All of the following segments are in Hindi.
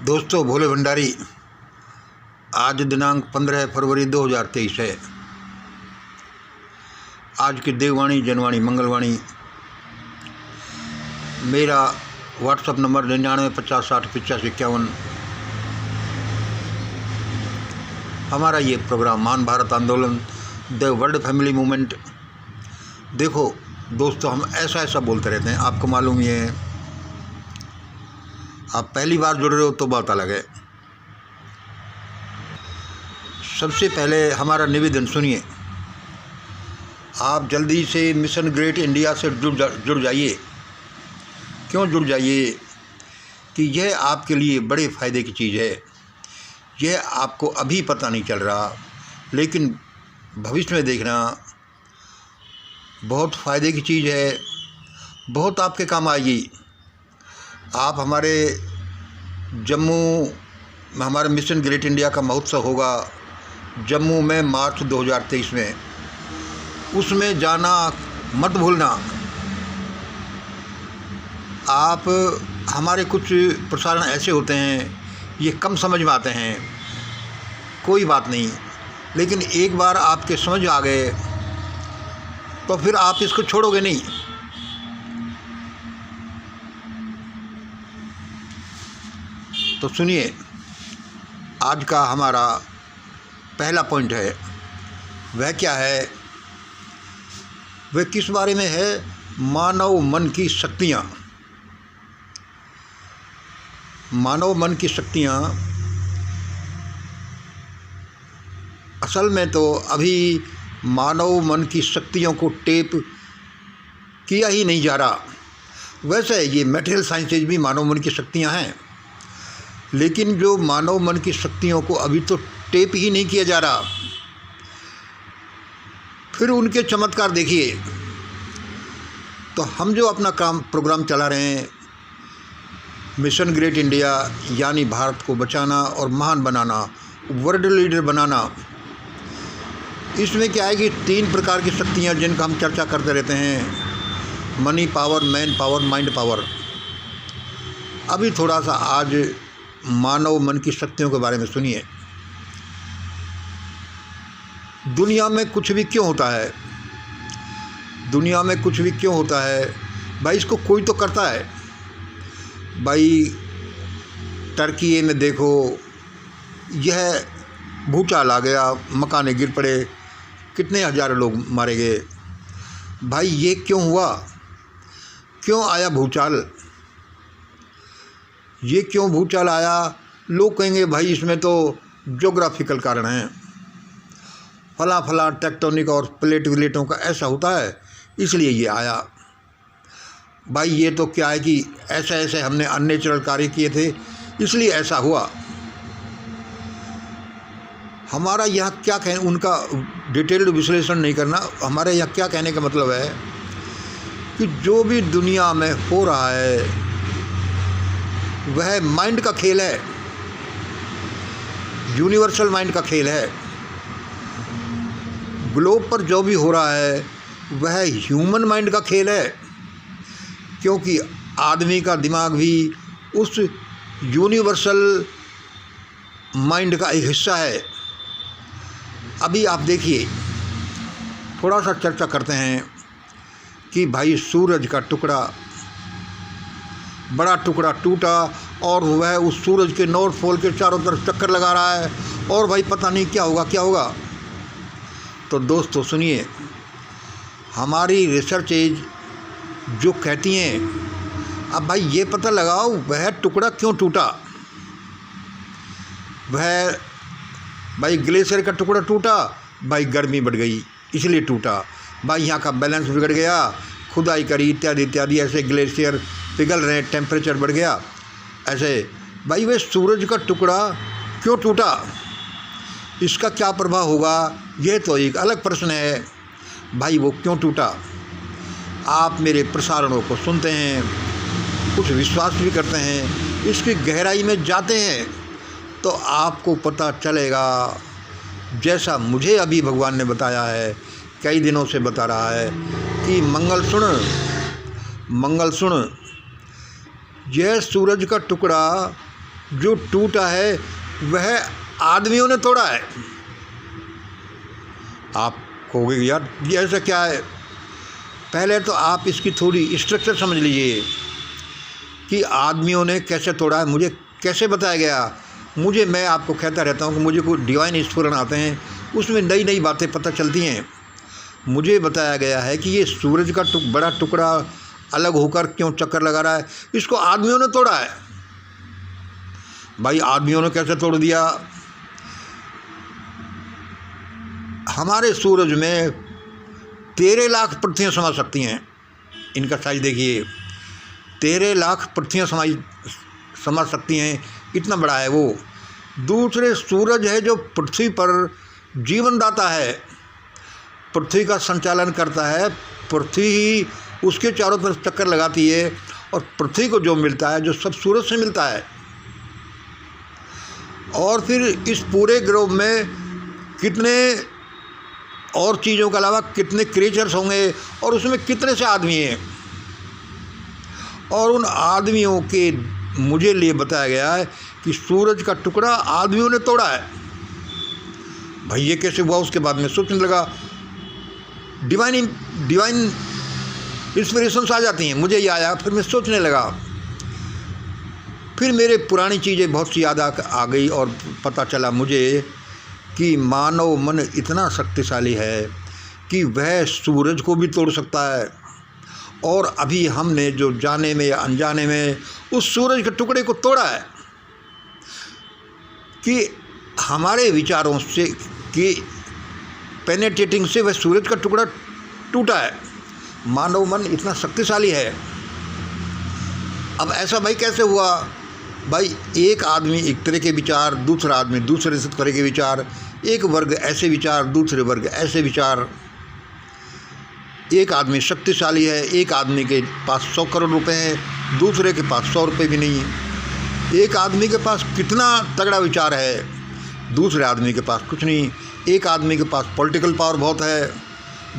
दोस्तों, भोले भंडारी। आज दिनांक 15 फरवरी 2023 है। आज की देववाणी, जनवाणी, मंगलवाणी। मेरा व्हाट्सअप नंबर 9950608551। हमारा ये प्रोग्राम मान भारत आंदोलन, द वर्ल्ड फैमिली मूवमेंट। देखो दोस्तों, हम ऐसा बोलते रहते हैं, आपको मालूम ही है। आप पहली बार जुड़ रहे हो तो बात अलग है। सबसे पहले हमारा निवेदन सुनिए। आप जल्दी से मिशन ग्रेट इंडिया से जुड़ जाइए। क्यों जुड़ जाइए? कि यह आपके लिए बड़े फ़ायदे की चीज़ है। यह आपको अभी पता नहीं चल रहा, लेकिन भविष्य में देखना बहुत फ़ायदे की चीज़ है, बहुत आपके काम आएगी। आप हमारे जम्मू में, हमारे मिशन ग्रेट इंडिया का महोत्सव होगा जम्मू में मार्च 2023 में। उसमें जाना मत भूलना। आप हमारे कुछ प्रसारण ऐसे होते हैं, ये कम समझ में आते हैं, कोई बात नहीं, लेकिन एक बार आपके समझ आ गए तो फिर आप इसको छोड़ोगे नहीं। तो सुनिए, आज का हमारा पहला पॉइंट है। वह क्या है? वह किस बारे में है? मानव मन की शक्तियाँ। मानव मन की शक्तियाँ असल में तो अभी मानव मन की शक्तियों को टेप किया ही नहीं जा रहा। वैसे ये मटेरियल साइंसेज भी मानव मन की शक्तियाँ हैं, लेकिन जो मानव मन की शक्तियों को अभी तो टेप ही नहीं किया जा रहा। फिर उनके चमत्कार देखिए। तो हम जो अपना प्रोग्राम चला रहे हैं, मिशन ग्रेट इंडिया, यानी भारत को बचाना और महान बनाना, वर्ल्ड लीडर बनाना। इसमें क्या है कि 3 प्रकार की शक्तियाँ जिनका हम चर्चा करते रहते हैं: money power, man power, mind power. अभी थोड़ा सा आज मानव मन की शक्तियों के बारे में सुनिए। दुनिया में कुछ भी क्यों होता है? दुनिया में कुछ भी क्यों होता है भाई? इसको कोई तो करता है भाई। टर्की में देखो, यह भूचाल आ गया, मकाने गिर पड़े, कितने हज़ारों लोग मारे गए। भाई ये क्यों हुआ? क्यों आया भूचाल? ये क्यों भूचाल आया? लोग कहेंगे भाई इसमें तो ज्योग्राफिकल कारण हैं, फला टेक्टोनिक और प्लेटों का ऐसा होता है, इसलिए ये आया। भाई ये तो क्या है कि ऐसे हमने अननेचुरल कार्य किए थे, इसलिए ऐसा हुआ। हमारा यहाँ क्या कहने, उनका डिटेल्ड विश्लेषण नहीं करना। हमारे यहाँ क्या कहने का मतलब है कि जो भी दुनिया में हो रहा है वह माइंड का खेल है, यूनिवर्सल माइंड का खेल है। ग्लोब पर जो भी हो रहा है वह ह्यूमन माइंड का खेल है, क्योंकि आदमी का दिमाग भी उस यूनिवर्सल माइंड का एक हिस्सा है। अभी आप देखिए, थोड़ा सा चर्चा करते हैं कि भाई सूरज का टुकड़ा, बड़ा टुकड़ा टूटा और वह उस सूरज के नॉर्थ पोल के चारों तरफ चक्कर लगा रहा है, और भाई पता नहीं क्या होगा। तो दोस्तों सुनिए, हमारी रिसर्चेज जो कहती हैं, अब भाई ये पता लगाओ वह टुकड़ा क्यों टूटा। वह भाई ग्लेशियर का टुकड़ा टूटा, भाई गर्मी बढ़ गई इसलिए टूटा। भाई यहाँ का बैलेंस बिगड़ गया, खुदाई करी, इत्यादि ऐसे ग्लेशियर पिघल रहे, टेम्परेचर बढ़ गया ऐसे। भाई वह सूरज का टुकड़ा क्यों टूटा, इसका क्या प्रभाव होगा, यह तो एक अलग प्रश्न है। भाई वो क्यों टूटा? आप मेरे प्रसारणों को सुनते हैं, कुछ विश्वास भी करते हैं, इसकी गहराई में जाते हैं तो आपको पता चलेगा। जैसा मुझे अभी भगवान ने बताया है, कई दिनों से बता रहा है कि मंगल सुन, यह सूरज का टुकड़ा जो टूटा है वह आदमियों ने तोड़ा है। आप कहोगे यार ये ऐसा क्या है? पहले तो आप इसकी थोड़ी स्ट्रक्चर समझ लीजिए कि आदमियों ने कैसे तोड़ा है। मुझे कैसे बताया गया? मैं आपको कहता रहता हूँ कि मुझे कोई डिवाइन स्फुरन आते हैं, उसमें नई नई बातें पता चलती हैं। मुझे बताया गया है कि ये सूरज का बड़ा टुकड़ा अलग होकर क्यों चक्कर लगा रहा है, इसको आदमियों ने तोड़ा है। भाई आदमियों ने कैसे तोड़ दिया? हमारे सूरज में 13 लाख पृथ्वियाँ समा सकती हैं। इनका साइज देखिए, 13 लाख पृथ्वियाँ समा सकती हैं, इतना बड़ा है वो। दूसरे सूरज है जो पृथ्वी पर जीवनदाता है, पृथ्वी का संचालन करता है, पृथ्वी ही उसके चारों तरफ चक्कर लगाती है और पृथ्वी को जो मिलता है जो सब सूरज से मिलता है। और फिर इस पूरे ग्लोब में कितने और चीज़ों के अलावा कितने क्रिएचर्स होंगे और उसमें कितने से आदमी हैं, और उन आदमियों के मुझे लिए बताया गया है कि सूरज का टुकड़ा आदमियों ने तोड़ा है। भाई ये कैसे हुआ? उसके बाद में सोचने लगा, डिवाइन इंस्पिरेशंस आ जाती हैं। मुझे ये आया, फिर मैं सोचने लगा, फिर मेरे पुरानी चीज़ें बहुत सी याद आ गई और पता चला मुझे कि मानव मन इतना शक्तिशाली है कि वह सूरज को भी तोड़ सकता है। और अभी हमने जो जाने में या अनजाने में उस सूरज के टुकड़े को तोड़ा है कि हमारे विचारों से कि पेनेट्रेटिंग से वह सूरज का टुकड़ा टूटा है। मानव मन इतना शक्तिशाली है। अब ऐसा भाई कैसे हुआ? भाई एक आदमी एक तरह के विचार, दूसरा आदमी दूसरे तरह के विचार, एक वर्ग ऐसे विचार, दूसरे वर्ग ऐसे विचार। एक आदमी शक्तिशाली है, एक आदमी के पास 100 करोड़ रुपए हैं, दूसरे के पास 100 रुपये भी नहीं है। एक आदमी के पास कितना तगड़ा विचार है, दूसरे आदमी के पास कुछ नहीं। एक आदमी के पास पॉलिटिकल पावर बहुत है,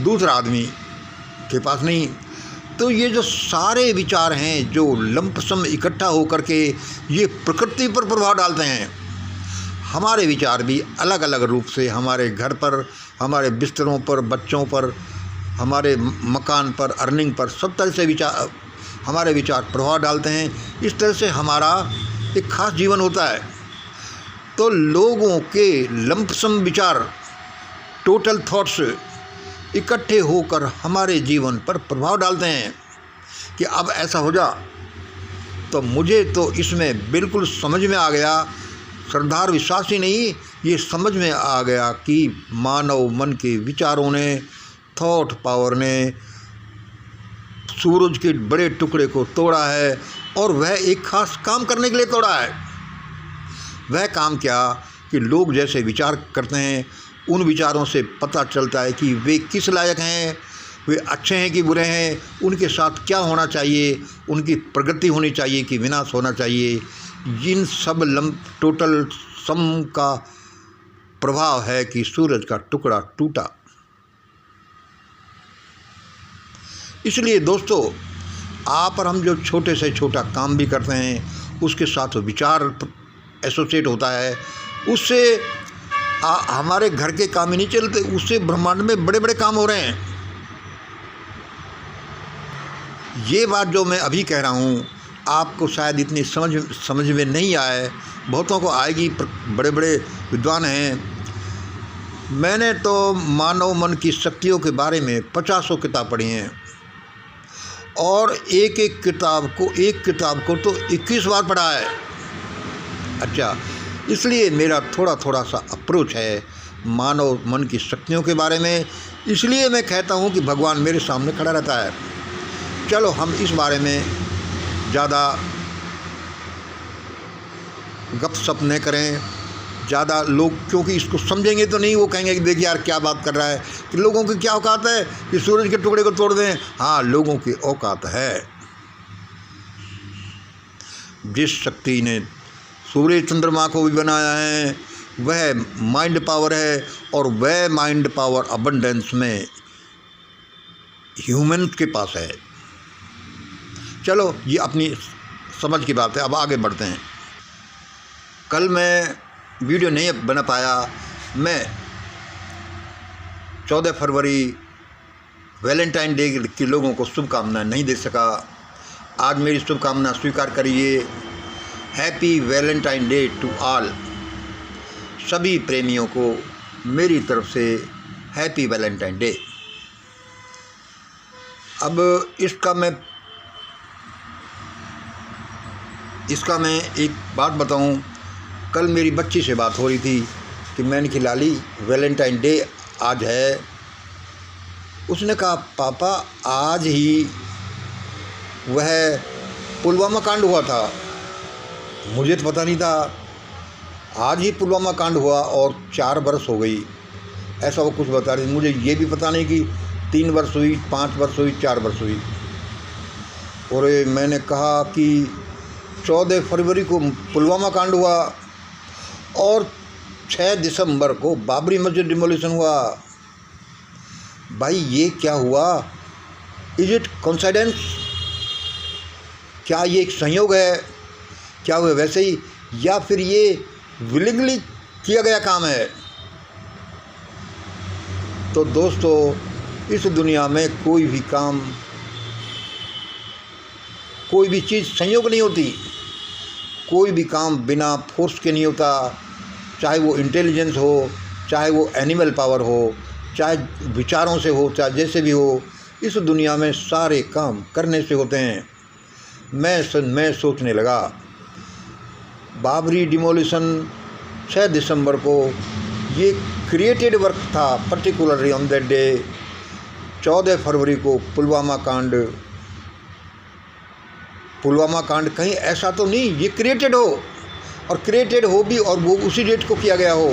दूसरा आदमी के पास नहीं। तो ये जो सारे विचार हैं जो लंपसम इकट्ठा होकर के ये प्रकृति पर प्रभाव डालते हैं। हमारे विचार भी अलग अलग रूप से हमारे घर पर, हमारे बिस्तरों पर, बच्चों पर, हमारे मकान पर, अर्निंग पर, सब तरह से हमारे विचार प्रभाव डालते हैं। इस तरह से हमारा एक खास जीवन होता है। तो लोगों के लंपसम विचार, टोटल थॉट्स इकट्ठे होकर हमारे जीवन पर प्रभाव डालते हैं कि अब ऐसा हो जा। तो मुझे तो इसमें बिल्कुल समझ में आ गया, श्रद्धार विश्वास ही नहीं, ये समझ में आ गया कि मानव मन के विचारों ने, थॉट पावर ने सूरज के बड़े टुकड़े को तोड़ा है और वह एक खास काम करने के लिए तोड़ा है। वह काम क्या कि लोग जैसे विचार करते हैं उन विचारों से पता चलता है कि वे किस लायक हैं, वे अच्छे हैं कि बुरे हैं, उनके साथ क्या होना चाहिए, उनकी प्रगति होनी चाहिए कि विनाश होना चाहिए। इन सब टोटल सम का प्रभाव है कि सूरज का टुकड़ा टूटा। इसलिए दोस्तों, आप और हम जो छोटे से छोटा काम भी करते हैं उसके साथ विचार एसोसिएट होता है, उससे हमारे घर के काम ही नहीं चलते, उससे ब्रह्मांड में बड़े बड़े काम हो रहे हैं। ये बात जो मैं अभी कह रहा हूँ आपको शायद इतनी समझ में नहीं आए, बहुतों को आएगी, बड़े बड़े विद्वान हैं। मैंने तो मानव मन की शक्तियों के बारे में 50 किताब पढ़ी हैं और एक किताब को तो 21 बार पढ़ा है। अच्छा, इसलिए मेरा थोड़ा सा अप्रोच है मानव मन की शक्तियों के बारे में। इसलिए मैं कहता हूँ कि भगवान मेरे सामने खड़ा रहता है। चलो हम इस बारे में ज़्यादा गपशप न करें, ज़्यादा लोग क्योंकि इसको समझेंगे तो नहीं, वो कहेंगे कि देखिए यार क्या बात कर रहा है, कि लोगों की क्या औकात है कि सूरज के टुकड़े को तोड़ दें। हाँ, लोगों की औकात है। जिस शक्ति ने सूर्य चंद्रमा को भी बनाया है वह माइंड पावर है, और वह माइंड पावर अबंडेंस में ह्यूमन के पास है। चलो ये अपनी समझ की बात है, अब आगे बढ़ते हैं। कल मैं वीडियो नहीं बना पाया। मैं 14 फरवरी वैलेंटाइन डे के लोगों को शुभकामनाएं नहीं दे सका। आज मेरी शुभकामना स्वीकार करिए। Happy Valentine day to all. सभी प्रेमियों को मेरी तरफ से हैप्पी वैलेंटाइन डे। अब इसका मैं एक बात बताऊं। कल मेरी बच्ची से बात हो रही थी कि मैंने कि लाली वैलेंटाइन डे आज है। उसने कहा पापा आज ही वह पुलवामा कांड हुआ था। मुझे तो पता नहीं था। आज ही पुलवामा कांड हुआ और 4 वर्ष हो गई, ऐसा वो कुछ बता रही। मुझे ये भी पता नहीं कि 3 वर्ष हुई, 5 वर्ष हुई, 4 वर्ष हुई। और मैंने कहा कि 14 फरवरी को पुलवामा कांड हुआ और 6 दिसंबर को बाबरी मस्जिद डिमोलिशन हुआ। भाई ये क्या हुआ? Is it coincidence? क्या ये एक संयोग है? क्या हुआ वैसे ही, या फिर ये विलिंगली किया गया काम है? तो दोस्तों, इस दुनिया में कोई भी काम, कोई भी चीज़ संयोग नहीं होती। कोई भी काम बिना फोर्स के नहीं होता। चाहे वो इंटेलिजेंस हो, चाहे वो एनिमल पावर हो, चाहे विचारों से हो, चाहे जैसे भी हो, इस दुनिया में सारे काम करने से होते हैं। मैं सोचने लगा, बाबरी डिमोलिशन 6 दिसंबर को ये क्रिएटेड वर्क था, पर्टिकुलरली ऑन दैट डे। 14 फरवरी को पुलवामा कांड कहीं ऐसा तो नहीं ये क्रिएटेड हो, और क्रिएटेड हो भी और वो उसी डेट को किया गया हो।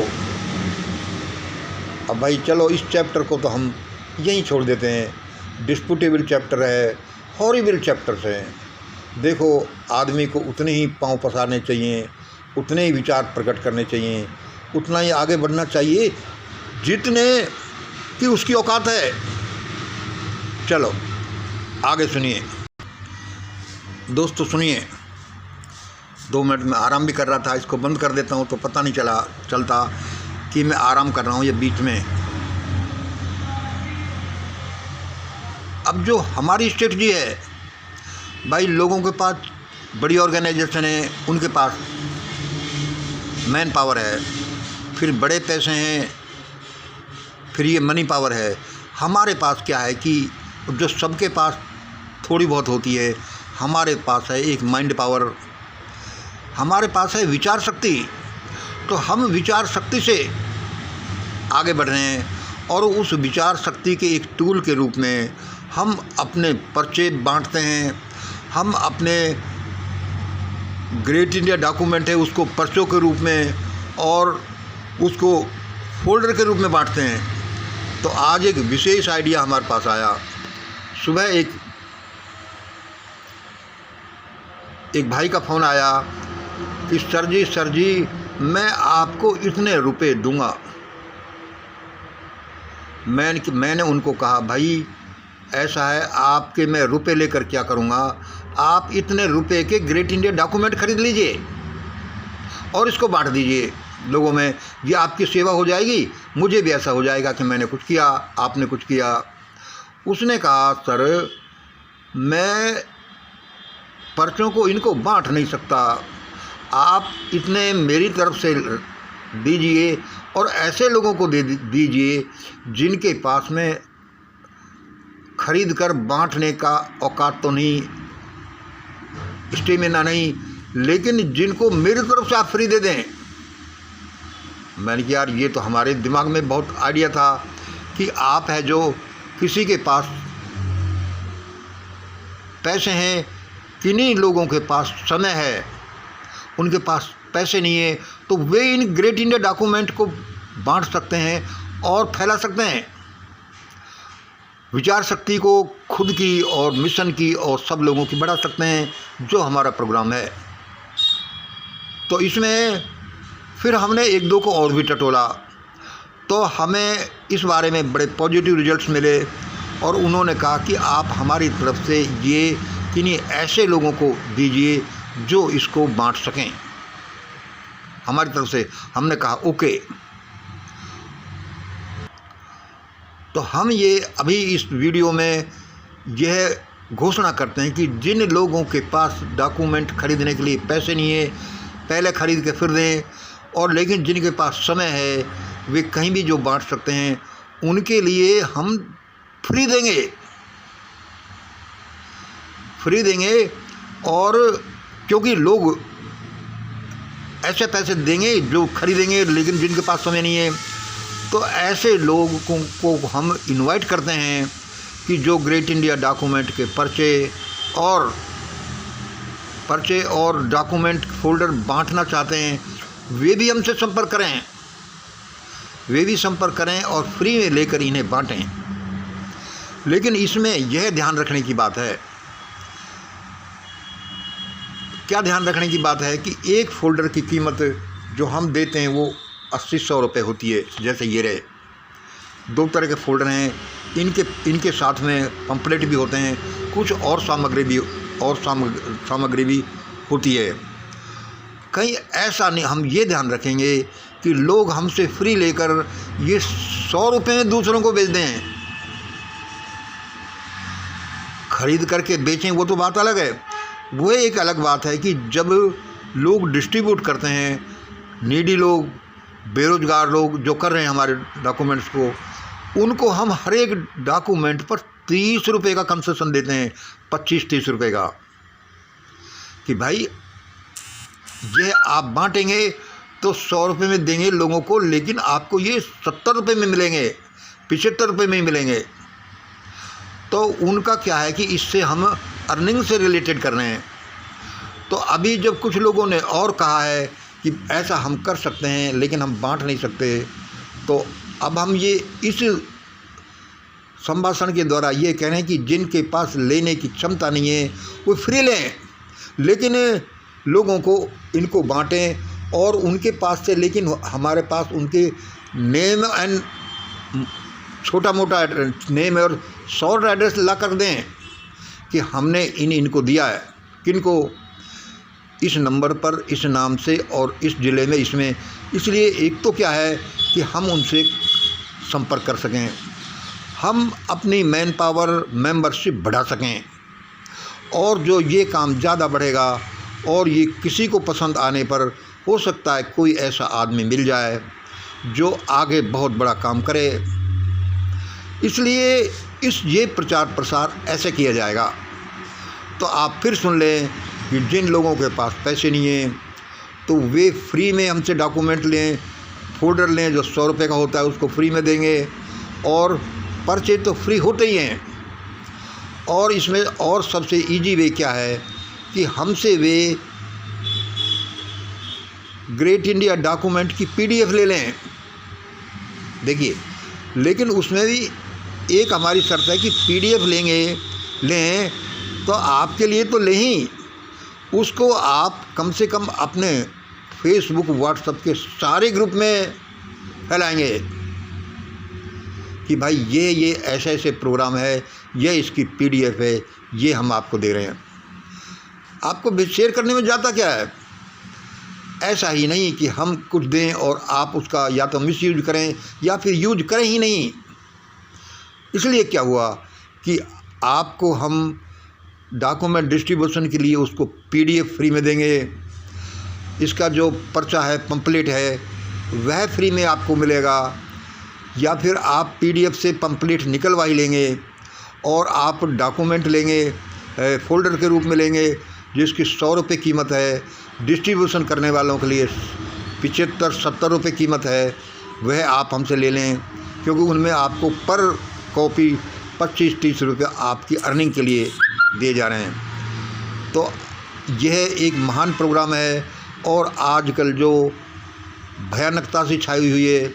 अब भाई चलो, इस चैप्टर को तो हम यहीं छोड़ देते हैं। डिस्प्यूटेबल चैप्टर है, हॉरिबल चैप्टर्स हैं। देखो, आदमी को उतने ही पाँव पसारने चाहिए, उतने ही विचार प्रकट करने चाहिए, उतना ही आगे बढ़ना चाहिए जितने की उसकी औकात है। चलो आगे सुनिए दोस्तों, सुनिए। 2 मिनट में आराम भी कर रहा था, इसको बंद कर देता हूँ तो पता नहीं चलता कि मैं आराम कर रहा हूँ ये बीच में। अब जो हमारी स्ट्रेटजी है भाई, लोगों के पास बड़ी ऑर्गेनाइजेशन है, उनके पास मैन पावर है, फिर बड़े पैसे हैं, फिर ये मनी पावर है। हमारे पास क्या है कि जो सबके पास थोड़ी बहुत होती है, हमारे पास है एक माइंड पावर, हमारे पास है विचार शक्ति। तो हम विचार शक्ति से आगे बढ़ रहे हैं, और उस विचार शक्ति के एक टूल के रूप में हम अपने पर्चे बांटते हैं। हम अपने ग्रेट इंडिया डॉक्यूमेंट है उसको पर्चों के रूप में और उसको फोल्डर के रूप में बांटते हैं। तो आज एक विशेष आइडिया हमारे पास आया। सुबह एक भाई का फ़ोन आया कि सर जी मैं आपको इतने रुपए दूंगा। मैंने उनको कहा, भाई ऐसा है, आपके मैं रुपए लेकर क्या करूंगा? आप इतने रुपए के ग्रेट इंडिया डॉक्यूमेंट खरीद लीजिए और इसको बांट दीजिए लोगों में। ये आपकी सेवा हो जाएगी, मुझे भी ऐसा हो जाएगा कि मैंने कुछ किया, आपने कुछ किया। उसने कहा, सर मैं पर्चों को इनको बांट नहीं सकता, आप इतने मेरी तरफ से दीजिए और ऐसे लोगों को दे दीजिए जिनके पास में खरीद कर बांटने का औकात तो नहीं, स्टेमिना नहीं, लेकिन जिनको मेरी तरफ से आप फ्री दे दें। मैंने कहा यार, ये तो हमारे दिमाग में बहुत आइडिया था कि आप है जो किसी के पास पैसे हैं, किन्हीं लोगों के पास समय है, उनके पास पैसे नहीं है, तो वे इन ग्रेट इंडिया डॉक्यूमेंट को बांट सकते हैं और फैला सकते हैं विचार शक्ति को, खुद की और मिशन की और सब लोगों की बढ़ा सकते हैं, जो हमारा प्रोग्राम है। तो इसमें फिर हमने 1-2 को और भी टटोला, तो हमें इस बारे में बड़े पॉजिटिव रिजल्ट्स मिले और उन्होंने कहा कि आप हमारी तरफ से ये किन्हीं ऐसे लोगों को दीजिए जो इसको बांट सकें। हमारी तरफ से हमने कहा ओके। तो हम ये अभी इस वीडियो में यह घोषणा करते हैं कि जिन लोगों के पास डॉक्यूमेंट खरीदने के लिए पैसे नहीं है, पहले खरीद के फिर दें, और लेकिन जिनके पास समय है वे कहीं भी जो बांट सकते हैं, उनके लिए हम फ्री देंगे। और क्योंकि लोग ऐसे पैसे देंगे जो खरीदेंगे, लेकिन जिनके पास समय नहीं है, तो ऐसे लोगों को हम इनवाइट करते हैं कि जो ग्रेट इंडिया डॉक्यूमेंट के पर्चे और डॉक्यूमेंट फोल्डर बांटना चाहते हैं, वे भी हमसे संपर्क करें और फ्री में लेकर इन्हें बांटें। लेकिन इसमें यह ध्यान रखने की बात है, क्या ध्यान रखने की बात है कि एक फ़ोल्डर की कीमत जो हम देते हैं वो 80-100 रुपये होती है। जैसे ये रहे 2 तरह के फ़ोल्डर हैं, इनके साथ में पंपलेट भी होते हैं, कुछ और सामग्री भी होती है। कहीं ऐसा नहीं, हम ये ध्यान रखेंगे कि लोग हमसे फ्री लेकर ये 100 रुपये में दूसरों को बेच दें, खरीद करके बेचें, वो तो बात अलग है। वो एक अलग बात है कि जब लोग डिस्ट्रीब्यूट करते हैं, नीडी लोग, बेरोज़गार लोग जो कर रहे हैं हमारे डॉक्यूमेंट्स को, उनको हम हर एक डॉक्यूमेंट पर 30 रुपये का कंसेशन देते हैं, 25-30 रुपये का, कि भाई ये आप बांटेंगे तो 100 रुपये में देंगे लोगों को, लेकिन आपको ये 70 रुपये में मिलेंगे, 75 रुपये में मिलेंगे। तो उनका क्या है कि इससे हम अर्निंग से रिलेटेड कर रहे हैं। तो अभी जब कुछ लोगों ने और कहा है कि ऐसा हम कर सकते हैं लेकिन हम बांट नहीं सकते, तो अब हम ये इस संभाषण के द्वारा ये कह रहे हैं कि जिनके पास लेने की क्षमता नहीं है वो फ्री लें, लेकिन लोगों को इनको बांटें और उनके पास से, लेकिन हमारे पास उनके नेम एंड छोटा मोटा नेम और शॉर्ट एड्रेस ला कर दें कि हमने इनको दिया है, किनको, इस नंबर पर, इस नाम से और इस ज़िले में, इसमें। इसलिए एक तो क्या है कि हम उनसे संपर्क कर सकें, हम अपनी मैन पावर मेंबरशिप बढ़ा सकें, और जो ये काम ज़्यादा बढ़ेगा और ये किसी को पसंद आने पर हो सकता है कोई ऐसा आदमी मिल जाए जो आगे बहुत बड़ा काम करे। इसलिए ये प्रचार प्रसार ऐसे किया जाएगा। तो आप फिर सुन लें कि जिन लोगों के पास पैसे नहीं हैं तो वे फ्री में हमसे डॉक्यूमेंट लें, फोल्डर लें जो 100 रुपये का होता है, उसको फ्री में देंगे, और पर्चे तो फ्री होते ही हैं। और इसमें और सबसे इजी वे क्या है कि हमसे वे ग्रेट इंडिया डॉक्यूमेंट की PDF ले लें। देखिए, लेकिन उसमें भी एक हमारी शर्त है कि PDF लें तो आपके लिए तो ले ही, उसको आप कम से कम अपने फेसबुक, व्हाट्सएप के सारे ग्रुप में फैलाएंगे कि भाई ये ऐसे प्रोग्राम है, ये इसकी PDF है, ये हम आपको दे रहे हैं। आपको शेयर करने में जाता क्या है? ऐसा ही नहीं कि हम कुछ दें और आप उसका या तो मिसयूज करें या फिर यूज करें ही नहीं। इसलिए क्या हुआ कि आपको हम डॉक्यूमेंट डिस्ट्रीब्यूशन के लिए उसको PDF फ्री में देंगे, इसका जो पर्चा है, पंपलेट है, वह फ्री में आपको मिलेगा, या फिर आप PDF से पंपलेट निकलवा ही लेंगे और आप डॉक्यूमेंट लेंगे, फ़ोल्डर के रूप में लेंगे जिसकी 100 रुपये कीमत है, डिस्ट्रीब्यूशन करने वालों के लिए 75-70 रुपये कीमत है, वह आप हमसे ले लें, क्योंकि उनमें आपको पर कॉपी 25-30 रुपये आपकी अर्निंग के लिए दिए जा रहे हैं। तो यह एक महान प्रोग्राम है, और आजकल जो भयानकता से छाई हुई है,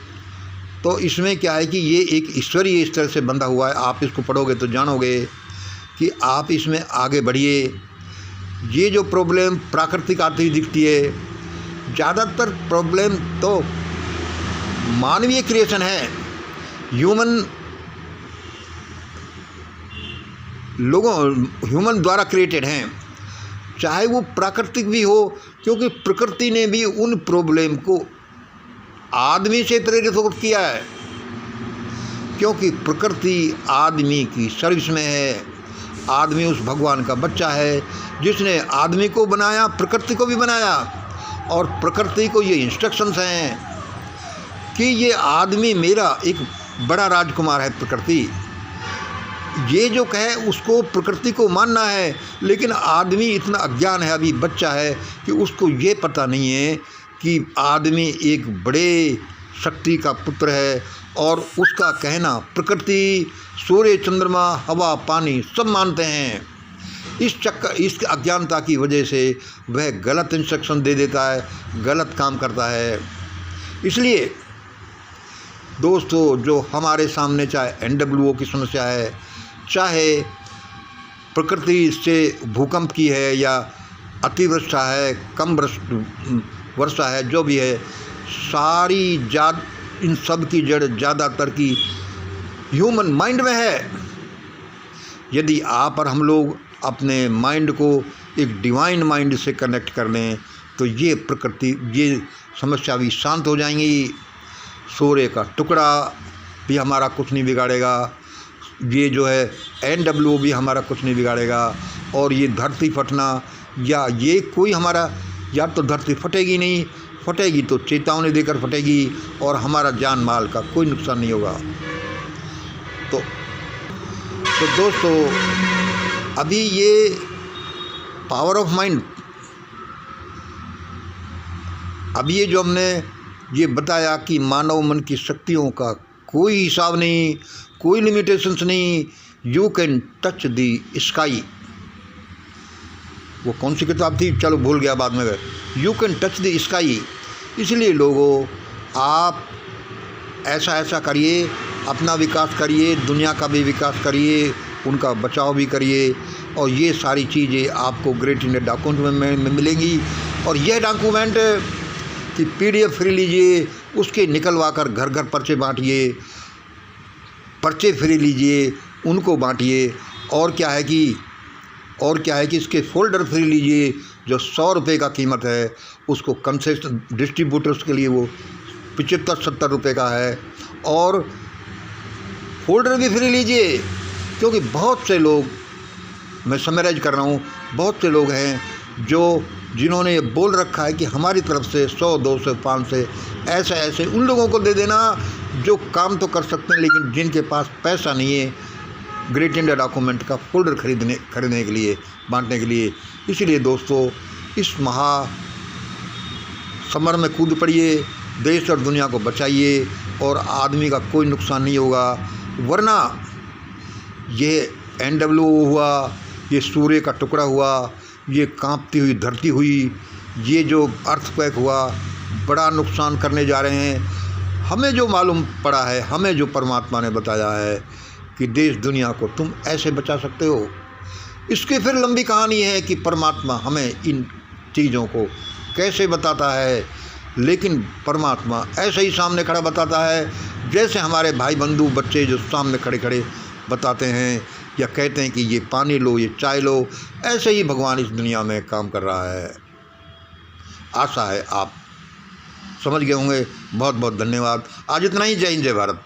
तो इसमें क्या है कि ये एक ईश्वरीय इस तरह से बंधा हुआ है। आप इसको पढ़ोगे तो जानोगे कि आप इसमें आगे बढ़िए। ये जो प्रॉब्लम प्राकृतिक आती हुई दिखती है, ज़्यादातर प्रॉब्लम तो मानवीय क्रिएशन है, ह्यूमन द्वारा क्रिएटेड हैं, चाहे वो प्राकृतिक भी हो क्योंकि प्रकृति ने भी उन प्रॉब्लम को आदमी से प्रेरित होकर किया है, क्योंकि प्रकृति आदमी की सर्विस में है। आदमी उस भगवान का बच्चा है जिसने आदमी को बनाया, प्रकृति को भी बनाया, और प्रकृति को ये इंस्ट्रक्शंस हैं कि ये आदमी मेरा एक बड़ा राजकुमार है। प्रकृति ये जो कहे उसको प्रकृति को मानना है, लेकिन आदमी इतना अज्ञान है, अभी बच्चा है, कि उसको ये पता नहीं है कि आदमी एक बड़े शक्ति का पुत्र है, और उसका कहना प्रकृति, सूर्य, चंद्रमा, हवा, पानी सब मानते हैं। इस अज्ञानता की वजह से वह गलत इंस्ट्रक्शन दे देता है, गलत काम करता है। इसलिए दोस्तों, जो हमारे सामने चाहे NWO की समस्या है, चाहे प्रकृति से भूकंप की है, या अतिवृष्टा है, कम वर्षा है, जो भी है, सारी इन सब की जड़ ज़्यादातर की ह्यूमन माइंड में है। यदि आप और हम लोग अपने माइंड को एक डिवाइन माइंड से कनेक्ट कर लें तो ये प्रकृति, ये समस्या भी शांत हो जाएंगी। सूर्य का टुकड़ा भी हमारा कुछ नहीं बिगाड़ेगा, ये जो है NWO भी हमारा कुछ नहीं बिगाड़ेगा, और ये धरती फटना या ये कोई हमारा, या तो धरती फटेगी नहीं, फटेगी तो चेतावनी देकर फटेगी, और हमारा जान माल का कोई नुकसान नहीं होगा। तो दोस्तों, अभी ये पावर ऑफ माइंड, अभी ये जो हमने ये बताया कि मानव मन की शक्तियों का कोई हिसाब नहीं, कोई लिमिटेशंस नहीं। You can touch the sky, वो कौन सी किताब थी, चलो भूल गया बाद में। You can touch the sky. इसलिए लोगों, आप ऐसा करिए, अपना विकास करिए, दुनिया का भी विकास करिए, उनका बचाव भी करिए, और ये सारी चीज़ें आपको ग्रेट इंडिया डॉक्यूमेंट में मिलेंगी। और यह डॉक्यूमेंट की PDF फ्री लीजिए, उसके निकलवा कर घर घर पर्चे बांटिए, पर्चे फ्री लीजिए, उनको बांटिए। और क्या है कि इसके फ़ोल्डर फ्री लीजिए, जो 100 रुपये का कीमत है, उसको कंसेशन डिस्ट्रीब्यूटर्स के लिए वो 75-70 रुपये का है। और फोल्डर भी फ्री लीजिए, क्योंकि बहुत से लोग, मैं समराइज कर रहा हूँ, बहुत से लोग हैं जिन्होंने ये बोल रखा है कि हमारी तरफ से 100, 200, 500 ऐसे उन लोगों को दे देना जो काम तो कर सकते हैं, लेकिन जिनके पास पैसा नहीं है ग्रेट इंडिया डॉक्यूमेंट का फोल्डर खरीदने के लिए, बांटने के लिए। इसलिए दोस्तों, इस समर में कूद पड़िए, देश और दुनिया को बचाइए, और आदमी का कोई नुकसान नहीं होगा। वरना ये NWO हुआ, ये सूर्य का टुकड़ा हुआ, ये कांपती हुई धरती हुई, ये जो अर्थक्वेक हुआ, बड़ा नुकसान करने जा रहे हैं। हमें जो मालूम पड़ा है, हमें जो परमात्मा ने बताया है कि देश दुनिया को तुम ऐसे बचा सकते हो, इसकी फिर लंबी कहानी है कि परमात्मा हमें इन चीज़ों को कैसे बताता है। लेकिन परमात्मा ऐसे ही सामने खड़ा बताता है, जैसे हमारे भाई बंधु बच्चे जो सामने खड़े खड़े बताते हैं या कहते हैं कि ये पानी लो, ये चाय लो, ऐसे ही भगवान इस दुनिया में काम कर रहा है। आशा है आप समझ गए होंगे। बहुत बहुत धन्यवाद। आज इतना ही। जय हिंद, जय भारत।